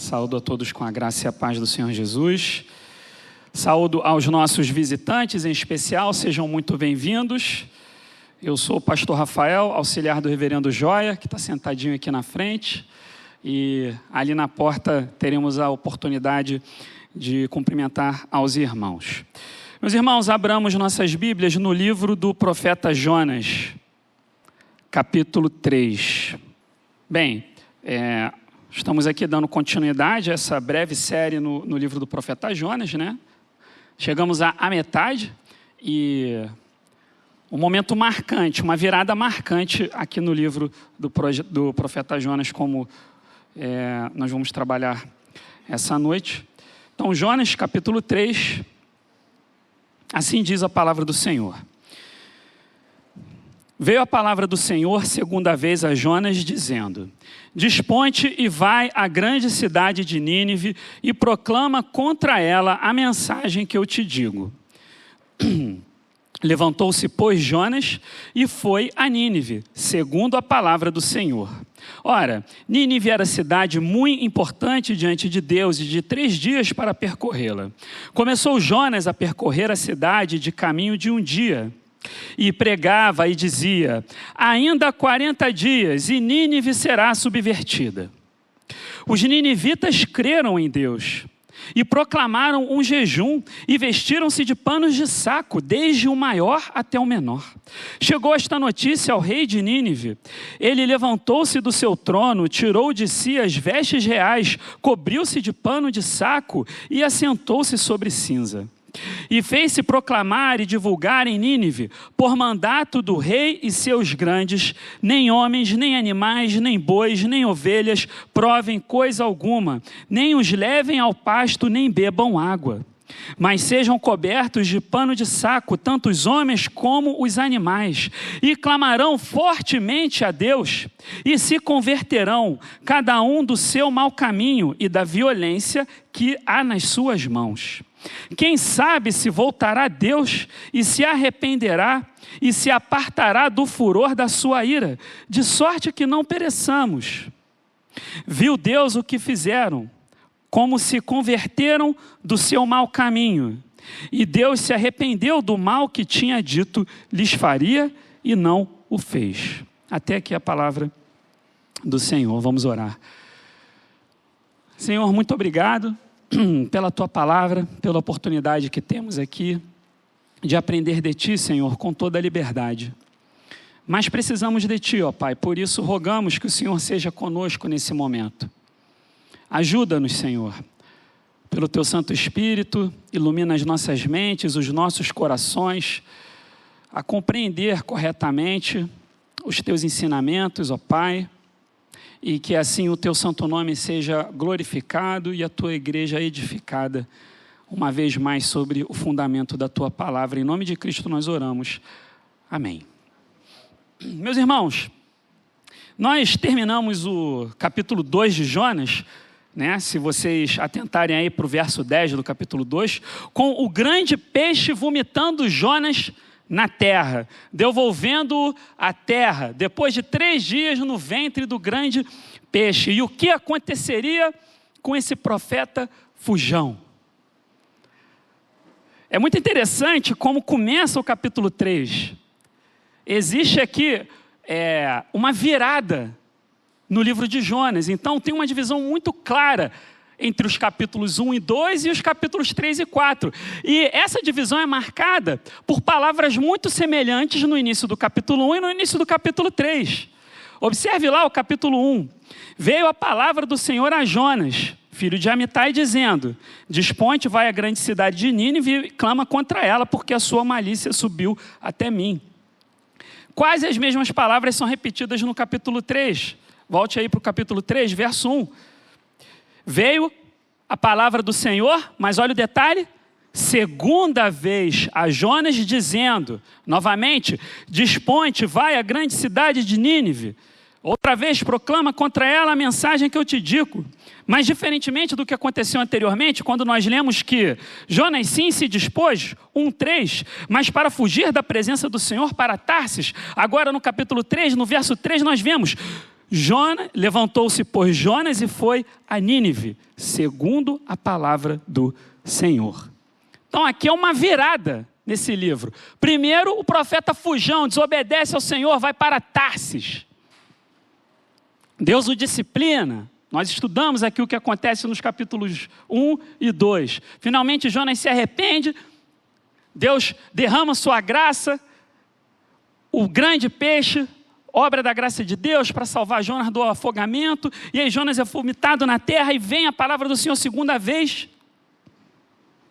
Saúdo a todos com a graça e a paz do Senhor Jesus. Saúdo aos nossos visitantes, em especial, sejam muito bem-vindos. Eu sou o pastor Rafael, auxiliar do reverendo Joia, que está sentadinho aqui na frente. E ali na porta teremos a oportunidade de cumprimentar aos irmãos. Meus irmãos, abramos nossas Bíblias no livro do profeta Jonas, capítulo 3. Bem, estamos aqui dando continuidade a essa breve série no livro do profeta Jonas, né? Chegamos à metade e um momento marcante, uma virada marcante aqui no livro do profeta Jonas, como nós vamos trabalhar essa noite. Então, Jonas, capítulo 3, assim diz a palavra do Senhor. Veio a palavra do Senhor segunda vez a Jonas, dizendo: Desponte e vai à grande cidade de Nínive e proclama contra ela a mensagem que eu te digo. Levantou-se, pois, Jonas e foi a Nínive, segundo a palavra do Senhor. Ora, Nínive era cidade muito importante diante de Deus e de 3 dias para percorrê-la. Começou Jonas a percorrer a cidade de caminho de um dia. E pregava e dizia: ainda 40 dias e Nínive será subvertida. Os ninivitas creram em Deus e proclamaram um jejum e vestiram-se de panos de saco, desde o maior até o menor. Chegou esta notícia ao rei de Nínive. Ele levantou-se do seu trono, tirou de si as vestes reais, cobriu-se de pano de saco e assentou-se sobre cinza. E fez-se proclamar e divulgar em Nínive, por mandato do rei e seus grandes: nem homens, nem animais, nem bois, nem ovelhas provem coisa alguma, nem os levem ao pasto, nem bebam água. Mas sejam cobertos de pano de saco, tanto os homens como os animais, e clamarão fortemente a Deus, e se converterão, cada um do seu mau caminho e da violência que há nas suas mãos. Quem sabe se voltará a Deus e se arrependerá e se apartará do furor da sua ira, de sorte que não pereçamos. Viu Deus o que fizeram, como se converteram do seu mau caminho. E Deus se arrependeu do mal que tinha dito lhes faria e não o fez. Até aqui a palavra do Senhor. Vamos orar. Senhor, muito obrigado pela Tua palavra, pela oportunidade que temos aqui de aprender de Ti, Senhor, com toda a liberdade. Mas precisamos de Ti, ó Pai, por isso rogamos que o Senhor seja conosco nesse momento. Ajuda-nos, Senhor, pelo Teu Santo Espírito, ilumina as nossas mentes, os nossos corações, a compreender corretamente os Teus ensinamentos, ó Pai, e que assim o Teu santo nome seja glorificado e a Tua igreja edificada, uma vez mais sobre o fundamento da Tua palavra. Em nome de Cristo nós oramos. Amém. Meus irmãos, nós terminamos o capítulo 2 de Jonas, né? Se vocês atentarem aí para o verso 10 do capítulo 2, com o grande peixe vomitando Jonas na terra, devolvendo a terra, depois de 3 dias no ventre do grande peixe. E o que aconteceria com esse profeta fujão? É muito interessante como começa o capítulo 3. Existe aqui uma virada no livro de Jonas. Então tem uma divisão muito clara entre os capítulos 1 e 2 e os capítulos 3 e 4. E essa divisão é marcada por palavras muito semelhantes no início do capítulo 1 e no início do capítulo 3. Observe lá o capítulo 1. Veio a palavra do Senhor a Jonas, filho de Amitai, dizendo: Desponte, vai à grande cidade de Nínive e clama contra ela, porque a sua malícia subiu até mim. Quase as mesmas palavras são repetidas no capítulo 3. Volte aí para o capítulo 3, verso 1. Veio a palavra do Senhor, mas olha o detalhe, segunda vez a Jonas dizendo, novamente: Desponte, vai à grande cidade de Nínive. Outra vez proclama contra ela a mensagem que eu te digo. Mas diferentemente do que aconteceu anteriormente, quando nós lemos que Jonas sim se dispôs, 1:3, mas para fugir da presença do Senhor para Tarsis, agora no capítulo 3, no verso 3, nós vemos: Levantou-se, pois, Jonas e foi a Nínive, segundo a palavra do Senhor. Então aqui é uma virada nesse livro. Primeiro, o profeta Fujão desobedece ao Senhor, vai para Tarsis. Deus o disciplina. Nós estudamos aqui o que acontece nos capítulos 1 e 2. Finalmente Jonas se arrepende, Deus derrama sua graça, o grande peixe, obra da graça de Deus para salvar Jonas do afogamento, e aí Jonas é vomitado na terra e vem a palavra do Senhor segunda vez,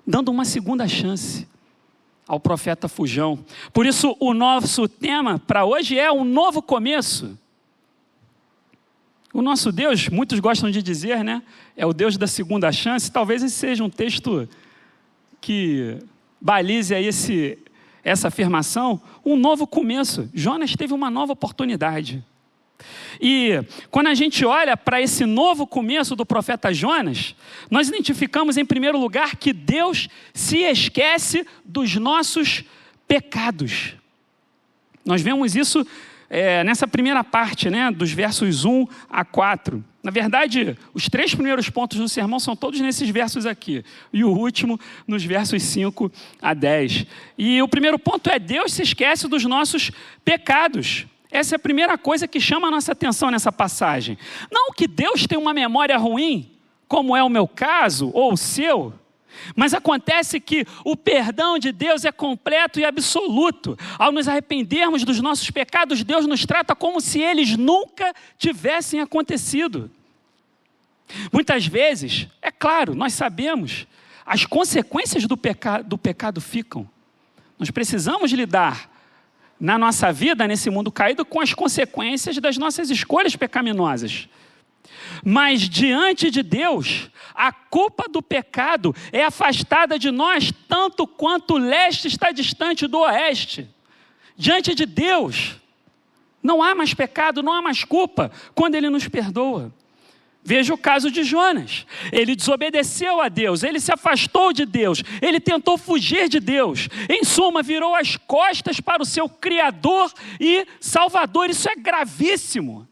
dando uma segunda chance ao profeta Fujão. Por isso o nosso tema para hoje é um novo começo. O nosso Deus, muitos gostam de dizer, né? É o Deus da segunda chance. Talvez esse seja um texto que balize aí essa afirmação. Um novo começo. Jonas teve uma nova oportunidade. E quando a gente olha para esse novo começo do profeta Jonas, nós identificamos em primeiro lugar que Deus se esquece dos nossos pecados. Nós vemos isso nessa primeira parte, né, dos versos 1 a 4. Na verdade, os 3 primeiros pontos do sermão são todos nesses versos aqui. E o último nos versos 5 a 10. E o primeiro ponto é: Deus se esquece dos nossos pecados. Essa é a primeira coisa que chama a nossa atenção nessa passagem. Não que Deus tenha uma memória ruim, como é o meu caso, ou o seu. Mas acontece que o perdão de Deus é completo e absoluto. Ao nos arrependermos dos nossos pecados, Deus nos trata como se eles nunca tivessem acontecido. Muitas vezes, é claro, nós sabemos, as consequências do pecado ficam. Nós precisamos lidar na nossa vida, nesse mundo caído, com as consequências das nossas escolhas pecaminosas. Mas diante de Deus, a culpa do pecado é afastada de nós tanto quanto o leste está distante do oeste. Diante de Deus, não há mais pecado, não há mais culpa quando Ele nos perdoa. Veja o caso de Jonas. Ele desobedeceu a Deus, ele se afastou de Deus, ele tentou fugir de Deus. Em suma, virou as costas para o seu Criador e Salvador. Isso é gravíssimo.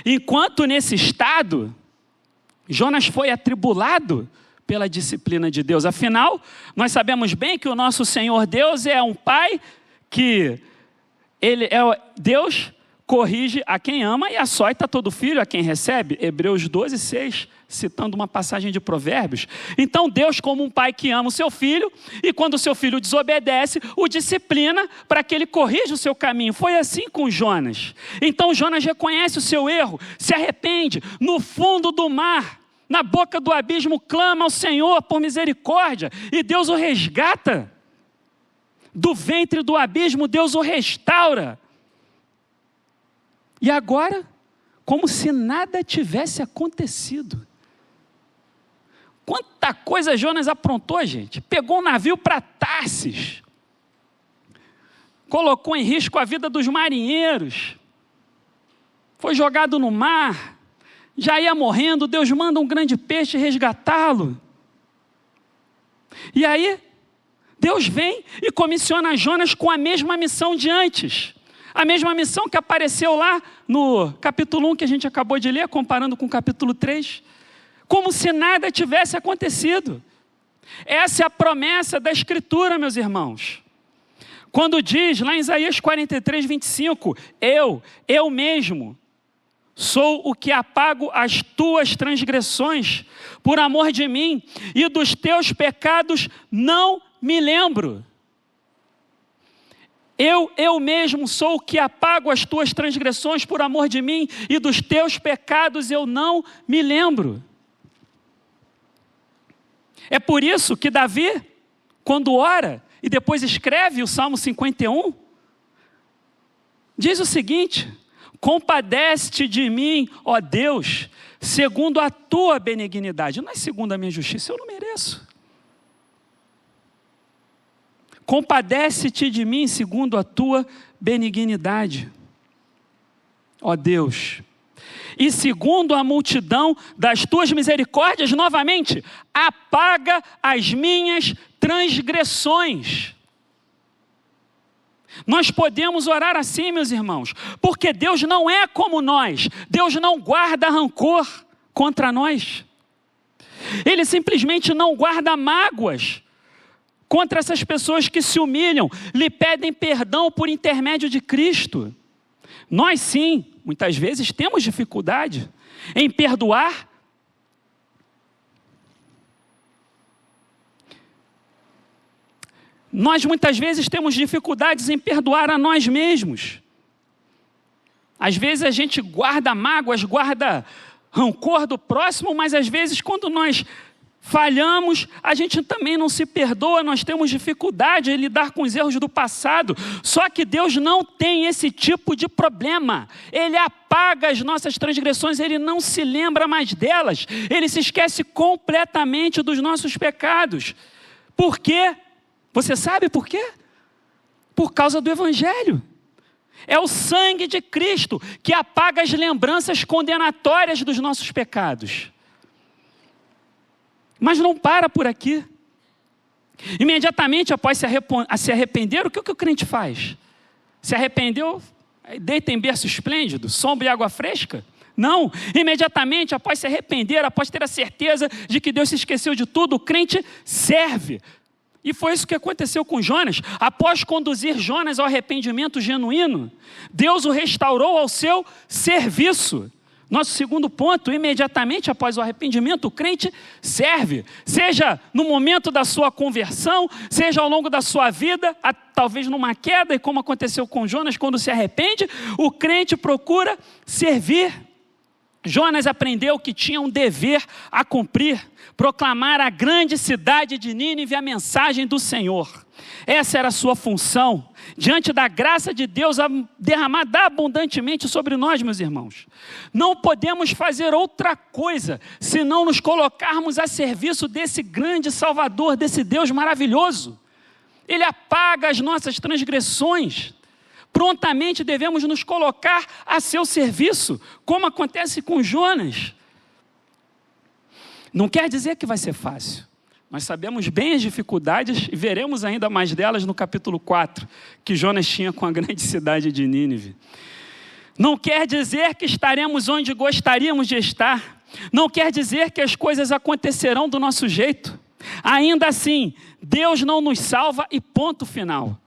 Enquanto nesse estado, Jonas foi atribulado pela disciplina de Deus. Afinal, nós sabemos bem que o nosso Senhor Deus é um Pai que Deus corrige a quem ama e açoita todo filho a quem recebe. Hebreus 12, 6, citando uma passagem de Provérbios. Então Deus, como um pai que ama o seu filho, e quando o seu filho desobedece, o disciplina para que ele corrija o seu caminho. Foi assim com Jonas. Então Jonas reconhece o seu erro, se arrepende, no fundo do mar, na boca do abismo, clama ao Senhor por misericórdia, e Deus o resgata. Do ventre do abismo, Deus o restaura. E agora, como se nada tivesse acontecido. Quanta coisa Jonas aprontou, gente. Pegou um navio para Tarsis. Colocou em risco a vida dos marinheiros. Foi jogado no mar. Já ia morrendo. Deus manda um grande peixe resgatá-lo. E aí, Deus vem e comissiona Jonas com a mesma missão de antes. A mesma missão que apareceu lá no capítulo 1 que a gente acabou de ler, comparando com o capítulo 3. Como se nada tivesse acontecido. Essa é a promessa da Escritura, meus irmãos. Quando diz lá em Isaías 43, 25, eu mesmo, sou o que apago as tuas transgressões por amor de mim, e dos teus pecados não me lembro. Eu mesmo sou o que apago as tuas transgressões por amor de mim, e dos teus pecados eu não me lembro. É por isso que Davi, quando ora e depois escreve o Salmo 51, diz o seguinte: compadece-te de mim, ó Deus, segundo a tua benignidade. Não é segundo a minha justiça, eu não mereço. Compadece-te de mim segundo a tua benignidade, ó Deus. E segundo a multidão das tuas misericórdias, novamente, apaga as minhas transgressões. Nós podemos orar assim, meus irmãos, porque Deus não é como nós. Deus não guarda rancor contra nós. Ele simplesmente não guarda mágoas contra essas pessoas que se humilham, lhe pedem perdão por intermédio de Cristo. Nós sim, muitas vezes temos dificuldade em perdoar. Nós muitas vezes temos dificuldades em perdoar a nós mesmos. Às vezes a gente guarda mágoas, guarda rancor do próximo, mas às vezes quando nós falhamos, a gente também não se perdoa, nós temos dificuldade em lidar com os erros do passado. Só que Deus não tem esse tipo de problema. Ele apaga as nossas transgressões, Ele não se lembra mais delas. Ele se esquece completamente dos nossos pecados. Por quê? Você sabe por quê? Por causa do Evangelho. É o sangue de Cristo que apaga as lembranças condenatórias dos nossos pecados. Mas não para por aqui. Imediatamente após se arrepender, o que o crente faz? Se arrependeu, deita em berço esplêndido, sombra e água fresca? Não, imediatamente após se arrepender, após ter a certeza de que Deus se esqueceu de tudo, o crente serve. E foi isso que aconteceu com Jonas. Após conduzir Jonas ao arrependimento genuíno, Deus o restaurou ao seu serviço. Nosso segundo ponto, imediatamente após o arrependimento, o crente serve. Seja no momento da sua conversão, seja ao longo da sua vida, talvez numa queda, e como aconteceu com Jonas, quando se arrepende, o crente procura servir. Jonas aprendeu que tinha um dever a cumprir, proclamar à grande cidade de Nínive a mensagem do Senhor. Essa era a sua função, diante da graça de Deus derramada abundantemente sobre nós, meus irmãos. Não podemos fazer outra coisa, senão nos colocarmos a serviço desse grande Salvador, desse Deus maravilhoso. Ele apaga as nossas transgressões. Prontamente devemos nos colocar a seu serviço, como acontece com Jonas. Não quer dizer que vai ser fácil. Nós sabemos bem as dificuldades e veremos ainda mais delas no capítulo 4, que Jonas tinha com a grande cidade de Nínive. Não quer dizer que estaremos onde gostaríamos de estar. Não quer dizer que as coisas acontecerão do nosso jeito. Ainda assim, Deus não nos salva e ponto final.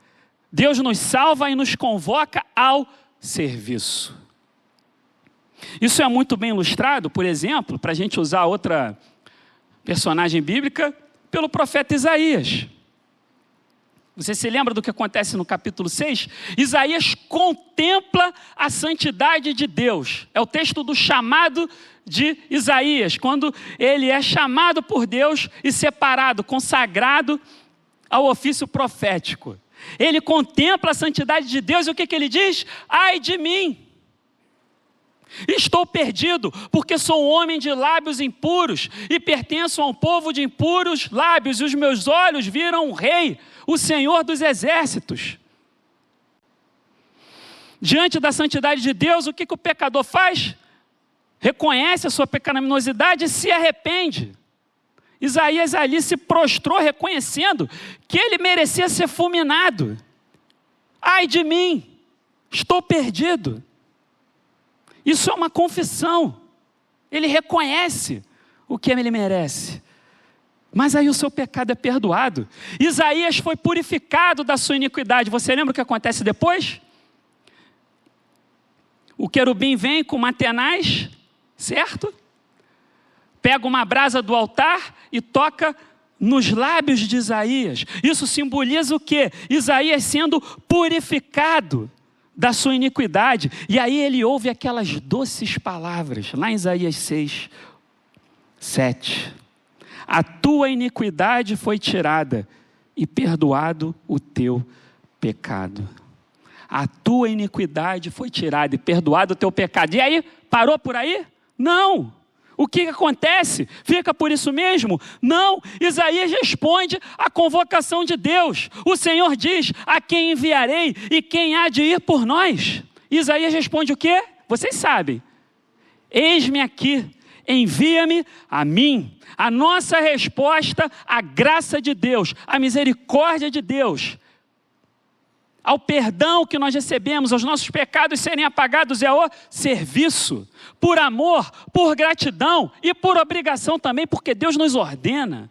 Deus nos salva e nos convoca ao serviço. Isso é muito bem ilustrado, por exemplo, para a gente usar outra personagem bíblica, pelo profeta Isaías. Você se lembra do que acontece no capítulo 6? Isaías contempla a santidade de Deus. É o texto do chamado de Isaías, quando ele é chamado por Deus e separado, consagrado ao ofício profético. Ele contempla a santidade de Deus e o que ele diz? Ai de mim! Estou perdido, porque sou um homem de lábios impuros e pertenço a um povo de impuros lábios, e os meus olhos viram o Rei, o Senhor dos Exércitos. Diante da santidade de Deus, o que o pecador faz? Reconhece a sua pecaminosidade e se arrepende. Isaías ali se prostrou reconhecendo que ele merecia ser fulminado. Ai de mim, estou perdido. Isso é uma confissão. Ele reconhece o que ele merece. Mas aí o seu pecado é perdoado. Isaías foi purificado da sua iniquidade. Você lembra o que acontece depois? O querubim vem com uma tenaz, certo? Pega uma brasa do altar e toca nos lábios de Isaías. Isso simboliza o quê? Isaías sendo purificado da sua iniquidade. E aí ele ouve aquelas doces palavras, lá em Isaías 6, 7. A tua iniquidade foi tirada e perdoado o teu pecado. A tua iniquidade foi tirada e perdoado o teu pecado. E aí, parou por aí? Não. O que acontece? Fica por isso mesmo? Não. Isaías responde à convocação de Deus. O Senhor diz: a quem enviarei e quem há de ir por nós? Isaías responde o quê? Vocês sabem. Eis-me aqui, envia-me a mim. A nossa resposta, a graça de Deus, a misericórdia de Deus, ao perdão que nós recebemos, aos nossos pecados serem apagados, é o serviço, por amor, por gratidão e por obrigação também, porque Deus nos ordena.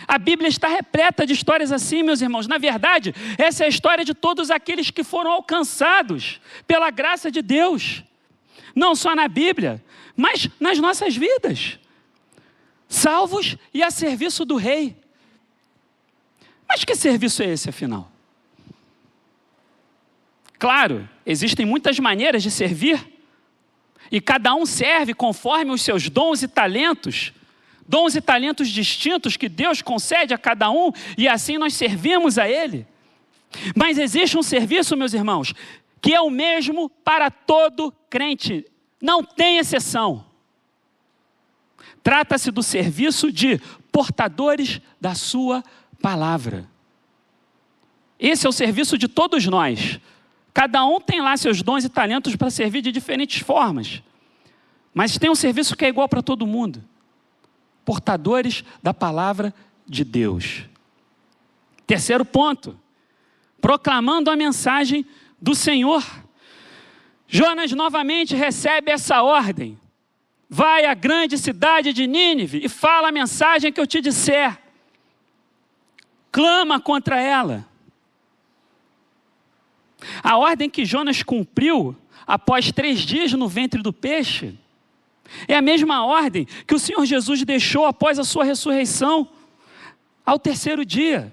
A Bíblia está repleta de histórias assim, meus irmãos. Na verdade, essa é a história de todos aqueles que foram alcançados pela graça de Deus. Não só na Bíblia, mas nas nossas vidas. Salvos e a serviço do Rei. Mas que serviço é esse, afinal? Claro, existem muitas maneiras de servir. E cada um serve conforme os seus dons e talentos distintos que Deus concede a cada um, e assim nós servimos a Ele. Mas existe um serviço, meus irmãos, que é o mesmo para todo crente, não tem exceção. Trata-se do serviço de portadores da sua palavra. Esse é o serviço de todos nós. Cada um tem lá seus dons e talentos para servir de diferentes formas, mas tem um serviço que é igual para todo mundo. Portadores da palavra de Deus. Terceiro ponto, proclamando a mensagem do Senhor. Jonas novamente recebe essa ordem. Vai à grande cidade de Nínive e fala a mensagem que eu te disser. Clama contra ela. A ordem que Jonas cumpriu após 3 dias no ventre do peixe é a mesma ordem que o Senhor Jesus deixou após a sua ressurreição, ao 3º dia.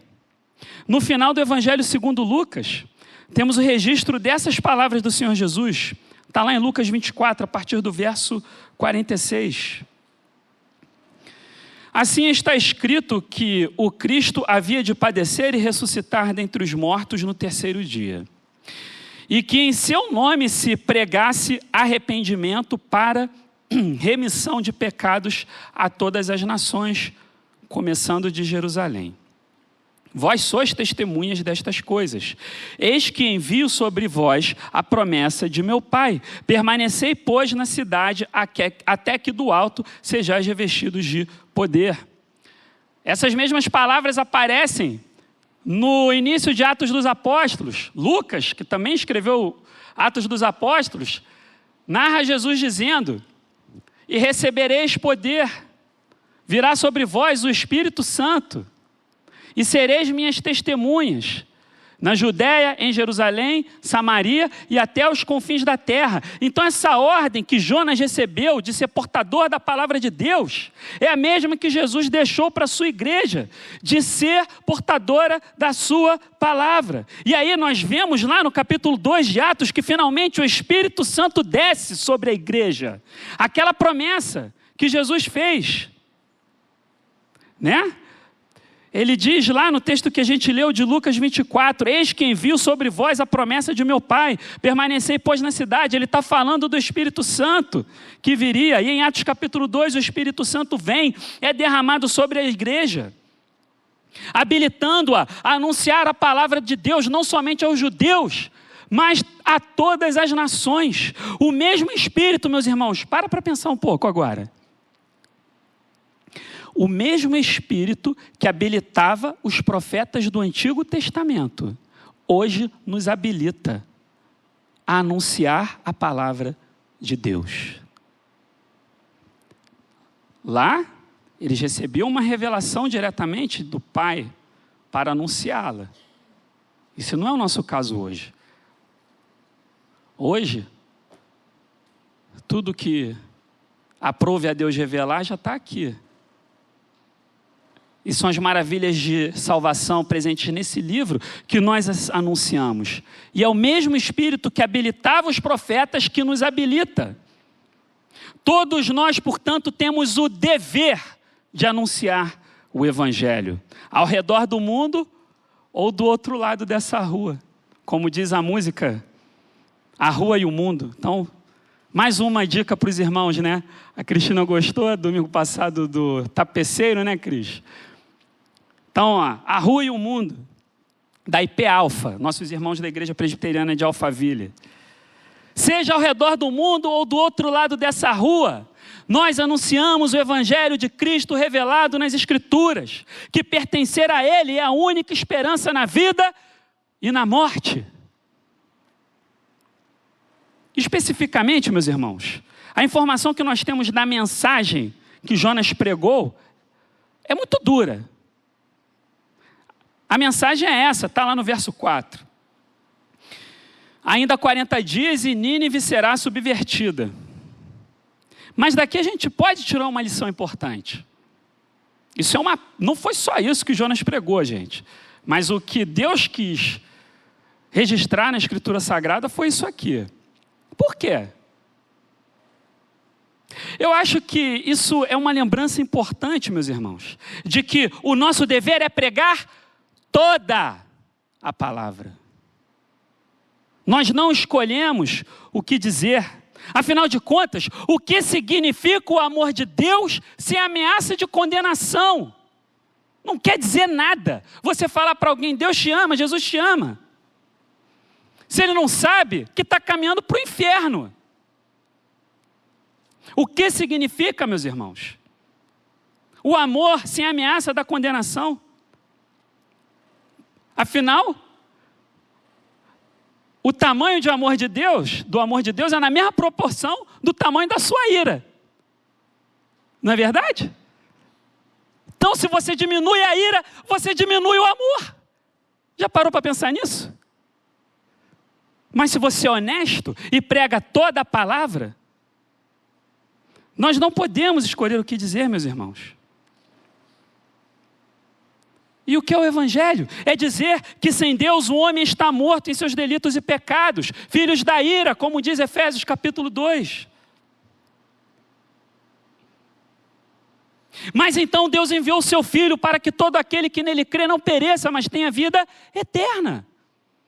No final do Evangelho segundo Lucas, temos o registro dessas palavras do Senhor Jesus. Está lá em Lucas 24, a partir do verso 46. Assim está escrito que o Cristo havia de padecer e ressuscitar dentre os mortos no 3º dia. E que em seu nome se pregasse arrependimento para remissão de pecados a todas as nações, começando de Jerusalém. Vós sois testemunhas destas coisas. Eis que envio sobre vós a promessa de meu Pai. Permanecei, pois, na cidade, até que do alto sejais revestidos de poder. Essas mesmas palavras aparecem no início de Atos dos Apóstolos. Lucas, que também escreveu Atos dos Apóstolos, narra Jesus dizendo: e recebereis poder, virá sobre vós o Espírito Santo, e sereis minhas testemunhas, na Judéia, em Jerusalém, Samaria e até os confins da terra. Então essa ordem que Jonas recebeu de ser portador da palavra de Deus, é a mesma que Jesus deixou para a sua igreja, de ser portadora da sua palavra. E aí nós vemos lá no capítulo 2 de Atos, que finalmente o Espírito Santo desce sobre a igreja. Aquela promessa que Jesus fez, né? Ele diz lá no texto que a gente leu de Lucas 24, eis que envio sobre vós a promessa de meu Pai, permanecei, pois, na cidade. Ele está falando do Espírito Santo que viria, e em Atos capítulo 2 o Espírito Santo vem, é derramado sobre a igreja, habilitando-a a anunciar a palavra de Deus, não somente aos judeus, mas a todas as nações. O mesmo Espírito, meus irmãos, para pensar um pouco agora. O mesmo Espírito que habilitava os profetas do Antigo Testamento, hoje nos habilita a anunciar a palavra de Deus. Lá, eles recebiam uma revelação diretamente do Pai para anunciá-la. Isso não é o nosso caso hoje. Hoje, tudo que aprove a Deus revelar já está aqui. E são as maravilhas de salvação presentes nesse livro que nós anunciamos. E é o mesmo Espírito que habilitava os profetas que nos habilita. Todos nós, portanto, temos o dever de anunciar o Evangelho ao redor do mundo ou do outro lado dessa rua. Como diz a música, a rua e o mundo. Então, mais uma dica para os irmãos, né? A Cristina gostou domingo passado do tapeceiro, né, Cris? Então, ó, a rua e o mundo, da IP Alfa, nossos irmãos da Igreja Presbiteriana de Alphaville. Seja ao redor do mundo ou do outro lado dessa rua, nós anunciamos o Evangelho de Cristo revelado nas Escrituras, que pertencer a Ele é a única esperança na vida e na morte. Especificamente, meus irmãos, a informação que nós temos da mensagem que Jonas pregou é muito dura. A mensagem é essa, está lá no verso 4. Ainda 40 dias e Nínive será subvertida. Mas daqui a gente pode tirar uma lição importante. Não foi só isso que Jonas pregou, gente. Mas o que Deus quis registrar na Escritura Sagrada foi isso aqui. Por quê? Eu acho que isso é uma lembrança importante, meus irmãos, de que o nosso dever é pregar toda a palavra. Nós não escolhemos o que dizer. Afinal de contas, o que significa o amor de Deus sem ameaça de condenação? Não quer dizer nada. Você falar para alguém, Deus te ama, Jesus te ama. Se ele não sabe, que está caminhando para o inferno. O que significa, meus irmãos? O amor sem ameaça da condenação. Afinal, o tamanho do amor de Deus é na mesma proporção do tamanho da sua ira. Não é verdade? Então, se você diminui a ira, você diminui o amor. Já parou para pensar nisso? Mas se você é honesto e prega toda a palavra, nós não podemos escolher o que dizer, meus irmãos. E o que é o Evangelho? É dizer que sem Deus o homem está morto em seus delitos e pecados, filhos da ira, como diz Efésios capítulo 2. Mas então Deus enviou o seu Filho para que todo aquele que nele crê não pereça, mas tenha vida eterna.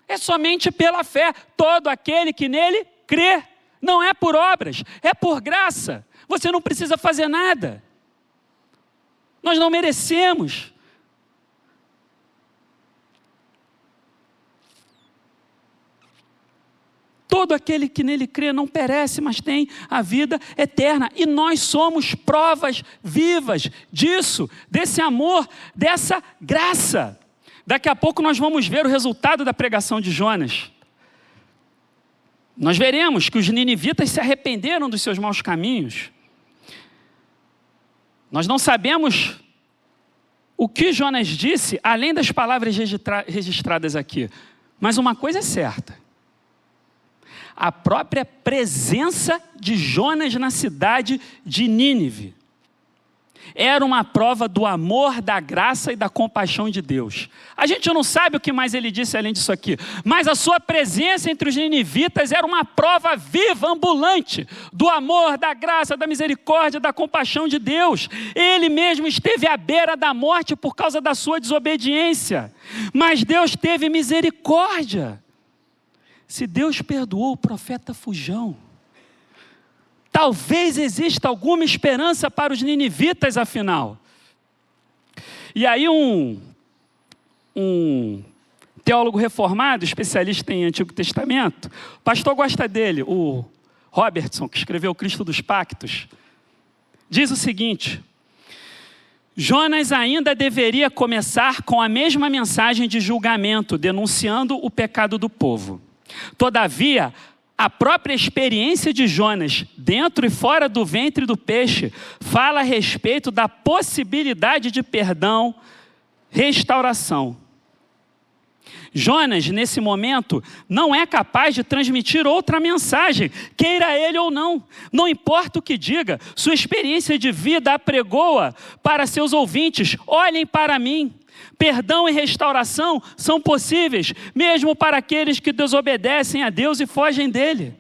É somente pela fé, todo aquele que nele crê. Não é por obras, é por graça. Você não precisa fazer nada. Nós não merecemos. Todo aquele que nele crê não perece, mas tem a vida eterna. E nós somos provas vivas disso, desse amor, dessa graça. Daqui a pouco nós vamos ver o resultado da pregação de Jonas. Nós veremos que os ninivitas se arrependeram dos seus maus caminhos. Nós não sabemos o que Jonas disse, além das palavras registradas aqui. Mas uma coisa é certa. A própria presença de Jonas na cidade de Nínive era uma prova do amor, da graça e da compaixão de Deus. A gente não sabe o que mais ele disse além disso aqui, mas a sua presença entre os ninivitas era uma prova viva, ambulante, do amor, da graça, da misericórdia, da compaixão de Deus. Ele mesmo esteve à beira da morte por causa da sua desobediência, mas Deus teve misericórdia. Se Deus perdoou o profeta Fujão, talvez exista alguma esperança para os ninivitas, afinal. E aí um teólogo reformado, especialista em Antigo Testamento, o pastor gosta dele, o Robertson, que escreveu o Cristo dos Pactos, diz o seguinte: Jonas ainda deveria começar com a mesma mensagem de julgamento, denunciando o pecado do povo. Todavia, a própria experiência de Jonas, dentro e fora do ventre do peixe, fala a respeito da possibilidade de perdão, restauração. Jonas, nesse momento, não é capaz de transmitir outra mensagem, queira ele ou não. Não importa o que diga, sua experiência de vida apregoa para seus ouvintes: olhem para mim. Perdão e restauração são possíveis, mesmo para aqueles que desobedecem a Deus e fogem dele.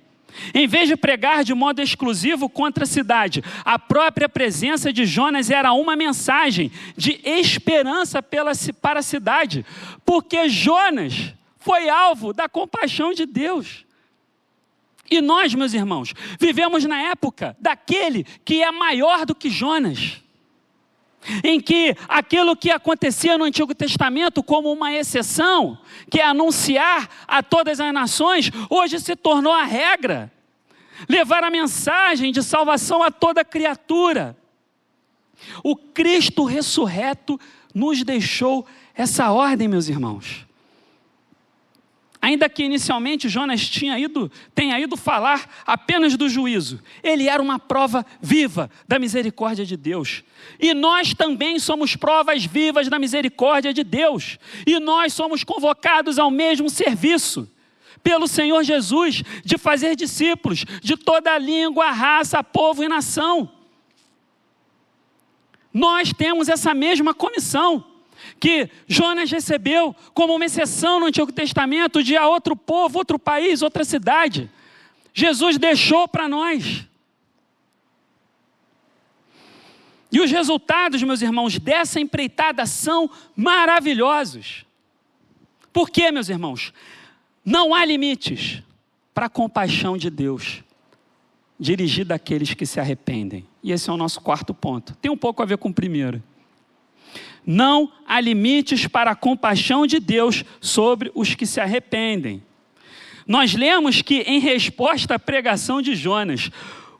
Em vez de pregar de modo exclusivo contra a cidade, a própria presença de Jonas era uma mensagem de esperança para a cidade, porque Jonas foi alvo da compaixão de Deus. E nós, meus irmãos, vivemos na época daquele que é maior do que Jonas, em que aquilo que acontecia no Antigo Testamento como uma exceção, que é anunciar a todas as nações, hoje se tornou a regra. Levar a mensagem de salvação a toda criatura. O Cristo ressurreto nos deixou essa ordem, meus irmãos. Ainda que inicialmente Jonas tenha ido falar apenas do juízo, ele era uma prova viva da misericórdia de Deus. E nós também somos provas vivas da misericórdia de Deus. E nós somos convocados ao mesmo serviço pelo Senhor Jesus, de fazer discípulos de toda língua, raça, povo e nação. Nós temos essa mesma comissão que Jonas recebeu como uma exceção no Antigo Testamento de outro povo, outro país, outra cidade. Jesus deixou para nós. E os resultados, meus irmãos, dessa empreitada são maravilhosos. Por quê, meus irmãos? Não há limites para a compaixão de Deus dirigida àqueles que se arrependem. E esse é o nosso quarto ponto. Tem um pouco a ver com o primeiro. Não há limites para a compaixão de Deus sobre os que se arrependem. Nós lemos que, em resposta à pregação de Jonas,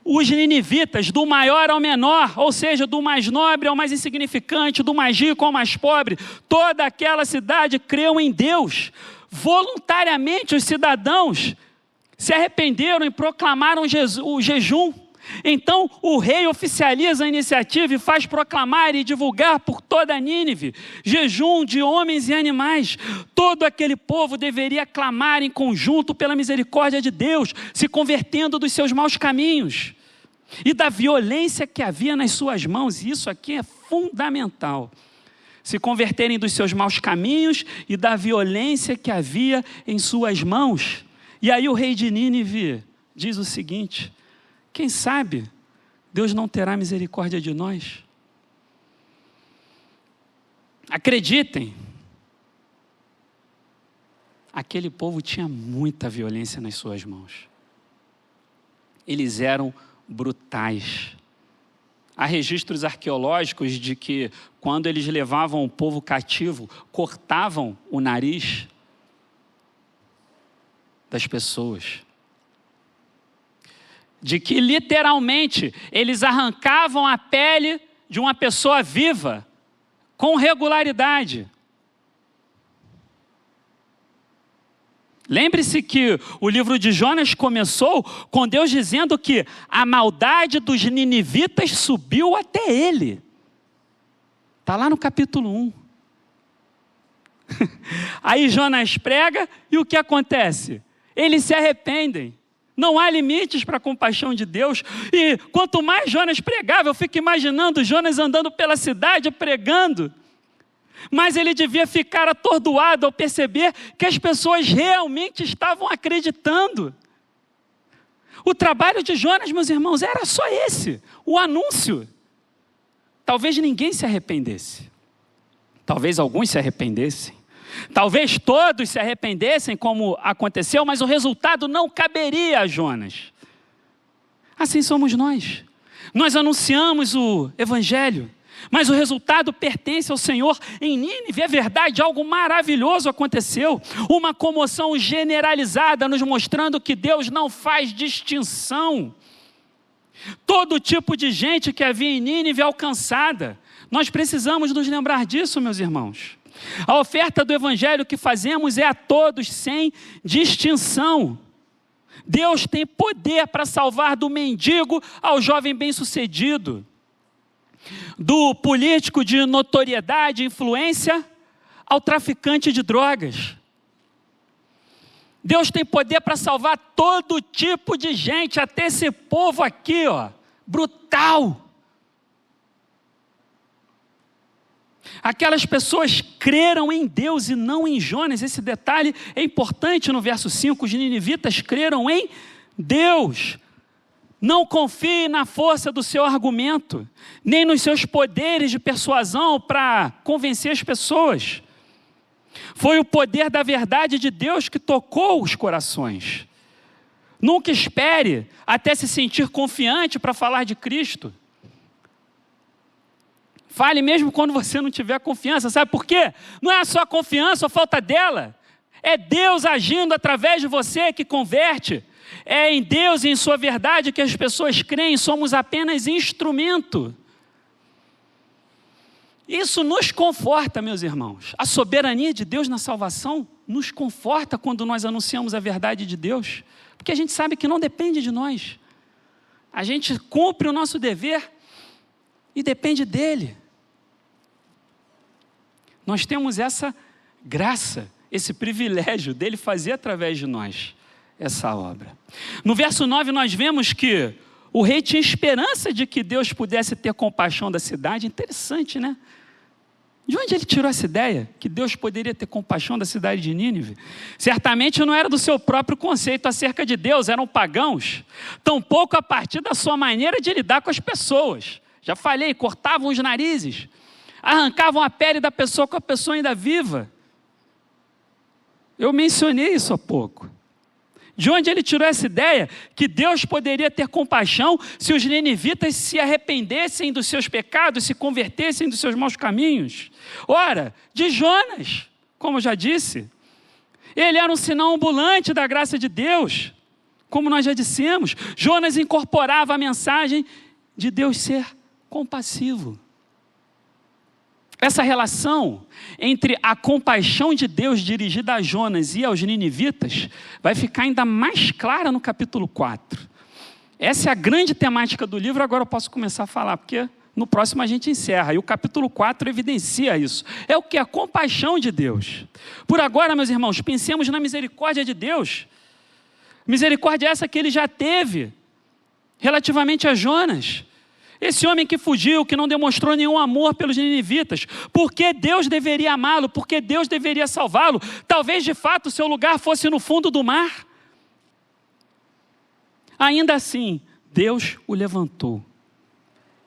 os ninivitas, do maior ao menor, ou seja, do mais nobre ao mais insignificante, do mais rico ao mais pobre, toda aquela cidade creu em Deus. Voluntariamente os cidadãos se arrependeram e proclamaram o jejum. Então o rei oficializa a iniciativa e faz proclamar e divulgar por toda a Nínive jejum de homens e animais. Todo aquele povo deveria clamar em conjunto pela misericórdia de Deus, se convertendo dos seus maus caminhos e da violência que havia nas suas mãos. E isso aqui é fundamental. Se converterem dos seus maus caminhos e da violência que havia em suas mãos. E aí o rei de Nínive diz o seguinte: quem sabe Deus não terá misericórdia de nós? Acreditem, aquele povo tinha muita violência nas suas mãos. Eles eram brutais. Há registros arqueológicos de que, quando eles levavam o povo cativo, cortavam o nariz das pessoas. De que, literalmente, eles arrancavam a pele de uma pessoa viva com regularidade. Lembre-se que o livro de Jonas começou com Deus dizendo que a maldade dos ninivitas subiu até ele. Está lá no capítulo 1. Aí Jonas prega e o que acontece? Eles se arrependem. Não há limites para a compaixão de Deus. E quanto mais Jonas pregava, eu fico imaginando Jonas andando pela cidade pregando. Mas ele devia ficar atordoado ao perceber que as pessoas realmente estavam acreditando. O trabalho de Jonas, meus irmãos, era só esse, o anúncio. Talvez ninguém se arrependesse. Talvez alguns se arrependessem. Talvez todos se arrependessem, como aconteceu, mas o resultado não caberia a Jonas. Assim somos nós. Nós anunciamos o Evangelho, mas o resultado pertence ao Senhor. Em Nínive, é verdade, algo maravilhoso aconteceu. Uma comoção generalizada, nos mostrando que Deus não faz distinção. Todo tipo de gente que havia em Nínive alcançada. Nós precisamos nos lembrar disso, meus irmãos. A oferta do Evangelho que fazemos é a todos, sem distinção. Deus tem poder para salvar do mendigo ao jovem bem-sucedido, do político de notoriedade e influência ao traficante de drogas. Deus tem poder para salvar todo tipo de gente, até esse povo aqui, brutal. Aquelas pessoas creram em Deus e não em Jonas. Esse detalhe é importante no verso 5. Os ninivitas creram em Deus. Não confie na força do seu argumento, nem nos seus poderes de persuasão para convencer as pessoas. Foi o poder da verdade de Deus que tocou os corações. Nunca espere até se sentir confiante para falar de Cristo. Fale mesmo quando você não tiver confiança. Sabe por quê? Não é só a confiança ou falta dela. É Deus agindo através de você que converte. É em Deus e em sua verdade que as pessoas creem. Somos apenas instrumento. Isso nos conforta, meus irmãos. A soberania de Deus na salvação nos conforta quando nós anunciamos a verdade de Deus, porque a gente sabe que não depende de nós. A gente cumpre o nosso dever e depende dele. Nós temos essa graça, esse privilégio dele fazer através de nós essa obra. No verso 9 nós vemos que o rei tinha esperança de que Deus pudesse ter compaixão da cidade. Interessante, né? De onde ele tirou essa ideia? Que Deus poderia ter compaixão da cidade de Nínive? Certamente não era do seu próprio conceito acerca de Deus, eram pagãos. Tampouco a partir da sua maneira de lidar com as pessoas. Já falei, cortavam os narizes, arrancavam a pele da pessoa com a pessoa ainda viva. Eu mencionei isso há pouco. De onde ele tirou essa ideia que Deus poderia ter compaixão se os ninivitas se arrependessem dos seus pecados, se convertessem dos seus maus caminhos? Ora, de Jonas, como eu já disse, ele era um sinal ambulante da graça de Deus, como nós já dissemos. Jonas incorporava a mensagem de Deus ser compassivo. Essa relação entre a compaixão de Deus dirigida a Jonas e aos ninivitas vai ficar ainda mais clara no capítulo 4. Essa é a grande temática do livro, agora eu posso começar a falar, porque no próximo a gente encerra. E o capítulo 4 evidencia isso. É o que? A compaixão de Deus. Por agora, meus irmãos, pensemos na misericórdia de Deus. Misericórdia essa que ele já teve relativamente a Jonas. Esse homem que fugiu, que não demonstrou nenhum amor pelos ninivitas, por que Deus deveria amá-lo? Por que Deus deveria salvá-lo? Talvez de fato o seu lugar fosse no fundo do mar. Ainda assim, Deus o levantou.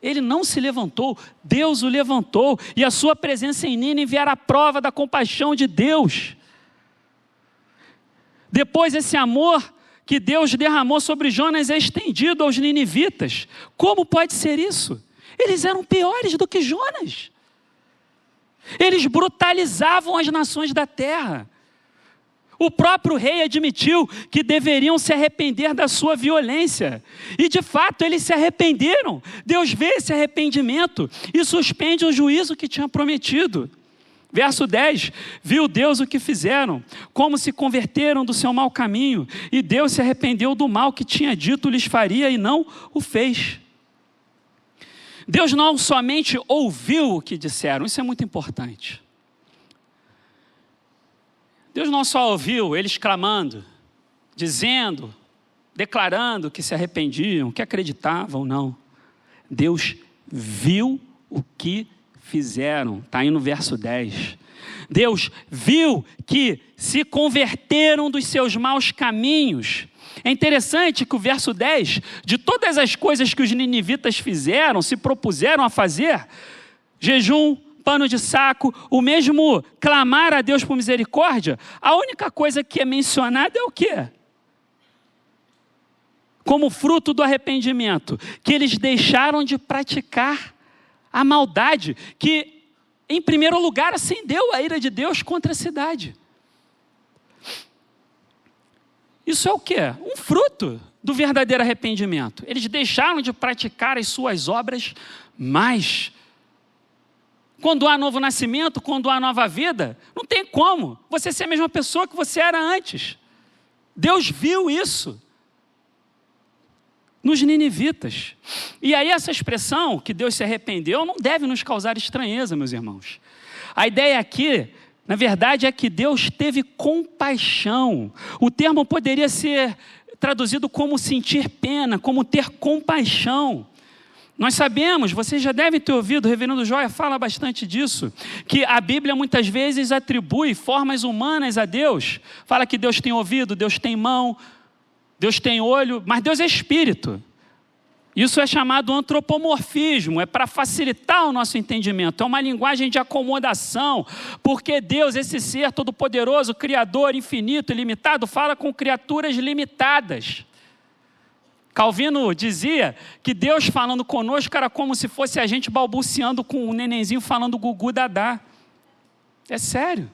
Ele não se levantou, Deus o levantou, e a sua presença em Nínive era a prova da compaixão de Deus. Depois esse amor que Deus derramou sobre Jonas é estendido aos ninivitas. Como pode ser isso? Eles eram piores do que Jonas. Eles brutalizavam as nações da terra. O próprio rei admitiu que deveriam se arrepender da sua violência. E de fato eles se arrependeram. Deus vê esse arrependimento e suspende o juízo que tinha prometido. Verso 10, viu Deus o que fizeram, como se converteram do seu mau caminho, e Deus se arrependeu do mal que tinha dito lhes faria e não o fez. Deus não somente ouviu o que disseram, isso é muito importante. Deus não só ouviu eles clamando, dizendo, declarando que se arrependiam, que acreditavam, não. Deus viu o que fizeram, está aí no verso 10. Deus viu que se converteram dos seus maus caminhos. É interessante que o verso 10, de todas as coisas que os ninivitas fizeram, se propuseram a fazer, jejum, pano de saco, o mesmo clamar a Deus por misericórdia, a única coisa que é mencionada é o quê? Como fruto do arrependimento, que eles deixaram de praticar a maldade que, em primeiro lugar, acendeu a ira de Deus contra a cidade. Isso é o quê? Um fruto do verdadeiro arrependimento. Eles deixaram de praticar as suas obras mais. Quando há novo nascimento, quando há nova vida, não tem como você ser a mesma pessoa que você era antes. Deus viu isso nos ninivitas. E aí essa expressão, que Deus se arrependeu, não deve nos causar estranheza, meus irmãos. A ideia aqui, na verdade, é que Deus teve compaixão. O termo poderia ser traduzido como sentir pena, como ter compaixão. Nós sabemos, vocês já devem ter ouvido, o reverendo Joia fala bastante disso, que a Bíblia muitas vezes atribui formas humanas a Deus. Fala que Deus tem ouvido, Deus tem mão, Deus tem olho, mas Deus é espírito. Isso é chamado antropomorfismo, é para facilitar o nosso entendimento, é uma linguagem de acomodação, porque Deus, esse ser todo-poderoso, criador, infinito, ilimitado, fala com criaturas limitadas. Calvino dizia que Deus falando conosco era como se fosse a gente balbuciando com um nenenzinho falando gugu dadá. É sério.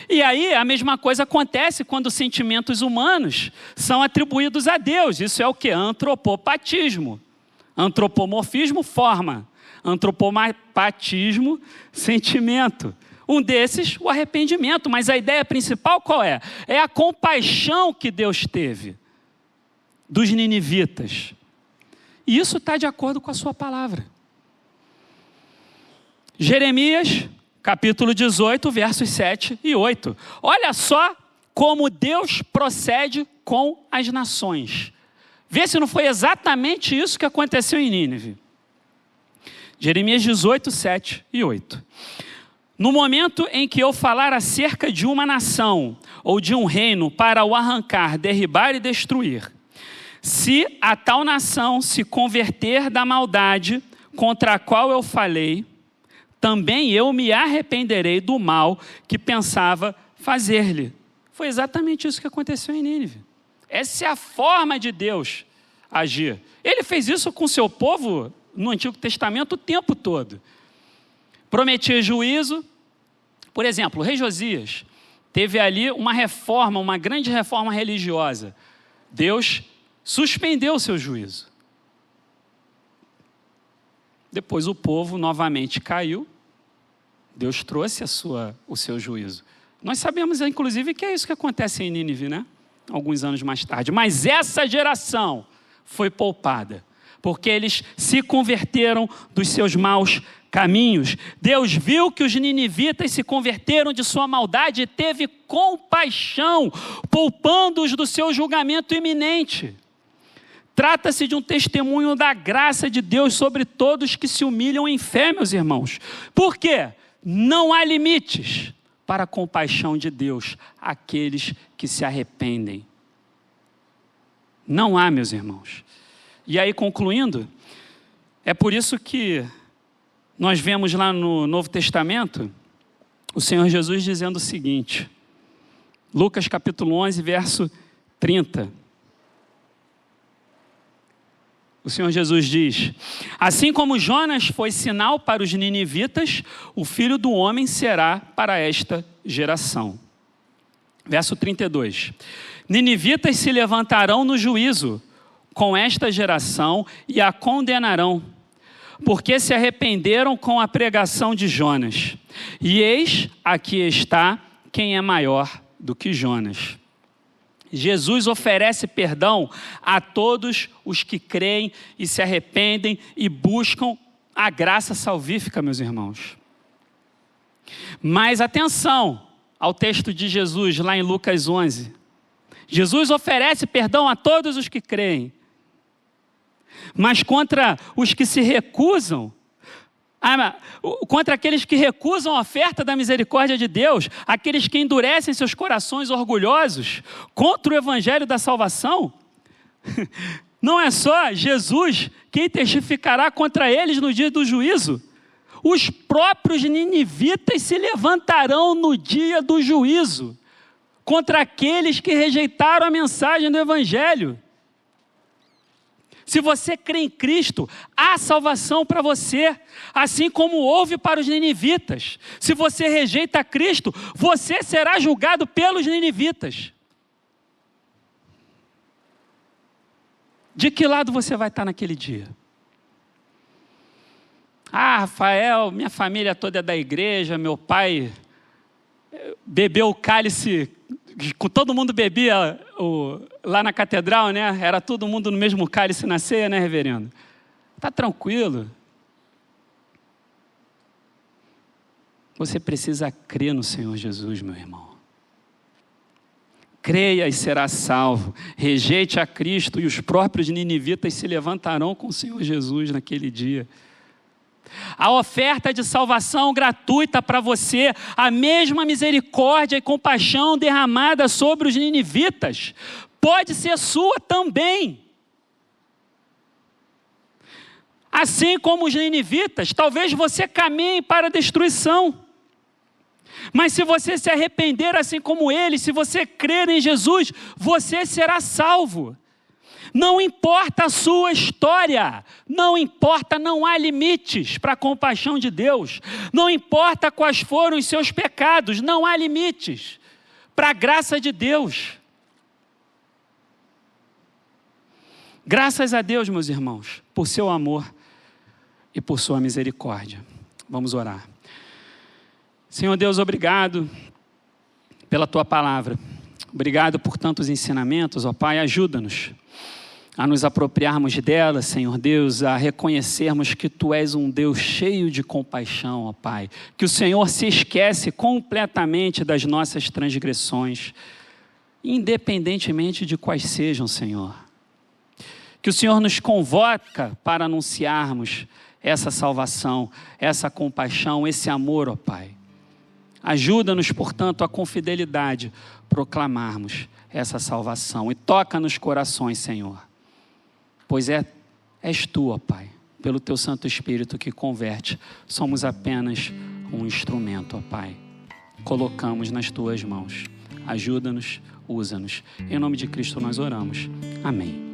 E aí a mesma coisa acontece quando sentimentos humanos são atribuídos a Deus. Isso é o que? Antropopatismo. Antropomorfismo, forma. Antropopatismo, sentimento. Um desses, o arrependimento. Mas a ideia principal qual é? É a compaixão que Deus teve dos ninivitas. E isso está de acordo com a sua palavra. Jeremias, capítulo 18, versos 7 e 8. Olha só como Deus procede com as nações. Vê se não foi exatamente isso que aconteceu em Nínive. Jeremias 18, 7 e 8. No momento em que eu falar acerca de uma nação ou de um reino para o arrancar, derribar e destruir, se a tal nação se converter da maldade contra a qual eu falei, também eu me arrependerei do mal que pensava fazer-lhe. Foi exatamente isso que aconteceu em Nínive. Essa é a forma de Deus agir. Ele fez isso com seu povo no Antigo Testamento o tempo todo. Prometia juízo. Por exemplo, o rei Josias teve ali uma reforma, uma grande reforma religiosa. Deus suspendeu o seu juízo. Depois o povo novamente caiu, Deus trouxe o seu juízo. Nós sabemos, inclusive, que é isso que acontece em Nínive, né? Alguns anos mais tarde. Mas essa geração foi poupada, porque eles se converteram dos seus maus caminhos. Deus viu que os ninivitas se converteram de sua maldade e teve compaixão, poupando-os do seu julgamento iminente. Trata-se de um testemunho da graça de Deus sobre todos que se humilham em fé, meus irmãos. Por quê? Não há limites para a compaixão de Deus àqueles que se arrependem. Não há, meus irmãos. E aí, concluindo, é por isso que nós vemos lá no Novo Testamento o Senhor Jesus dizendo o seguinte, Lucas capítulo 11, verso 30. O Senhor Jesus diz, assim como Jonas foi sinal para os ninivitas, o Filho do Homem será para esta geração. Verso 32. Ninivitas se levantarão no juízo com esta geração e a condenarão, porque se arrependeram com a pregação de Jonas. E eis, aqui está quem é maior do que Jonas. Jesus oferece perdão a todos os que creem e se arrependem e buscam a graça salvífica, meus irmãos. Mas atenção ao texto de Jesus lá em Lucas 11. Jesus oferece perdão a todos os que creem, mas contra os que se recusam, contra aqueles que recusam a oferta da misericórdia de Deus, aqueles que endurecem seus corações orgulhosos contra o evangelho da salvação, não é só Jesus quem testificará contra eles no dia do juízo. Os próprios ninivitas se levantarão no dia do juízo contra aqueles que rejeitaram a mensagem do evangelho. Se você crê em Cristo, há salvação para você, assim como houve para os ninivitas. Se você rejeita Cristo, você será julgado pelos ninivitas. De que lado você vai estar naquele dia? Ah, Rafael, minha família toda é da igreja, meu pai bebeu o cálice, todo mundo bebia lá na catedral, né? Era todo mundo no mesmo cálice na ceia, né, reverendo? Está tranquilo. Você precisa crer no Senhor Jesus, meu irmão. Creia e será salvo. Rejeite a Cristo e os próprios ninivitas se levantarão com o Senhor Jesus naquele dia. A oferta de salvação gratuita para você, a mesma misericórdia e compaixão derramada sobre os ninivitas, pode ser sua também. Assim como os ninivitas, talvez você caminhe para a destruição. Mas se você se arrepender assim como eles, se você crer em Jesus, você será salvo. Não importa a sua história, não importa, não há limites para a compaixão de Deus. Não importa quais foram os seus pecados, não há limites para a graça de Deus. Graças a Deus, meus irmãos, por seu amor e por sua misericórdia. Vamos orar. Senhor Deus, obrigado pela Tua palavra. Obrigado por tantos ensinamentos, ó Pai. Ajuda-nos a nos apropriarmos dela, Senhor Deus, a reconhecermos que Tu és um Deus cheio de compaixão, ó Pai. Que o Senhor se esquece completamente das nossas transgressões, independentemente de quais sejam, Senhor. Que o Senhor nos convoca para anunciarmos essa salvação, essa compaixão, esse amor, ó Pai. Ajuda-nos, portanto, a com fidelidade proclamarmos essa salvação e toca nos corações, Senhor. Pois és Tu, ó Pai, pelo Teu Santo Espírito que converte. Somos apenas um instrumento, ó Pai. Colocamos nas Tuas mãos. Ajuda-nos, usa-nos. Em nome de Cristo nós oramos. Amém.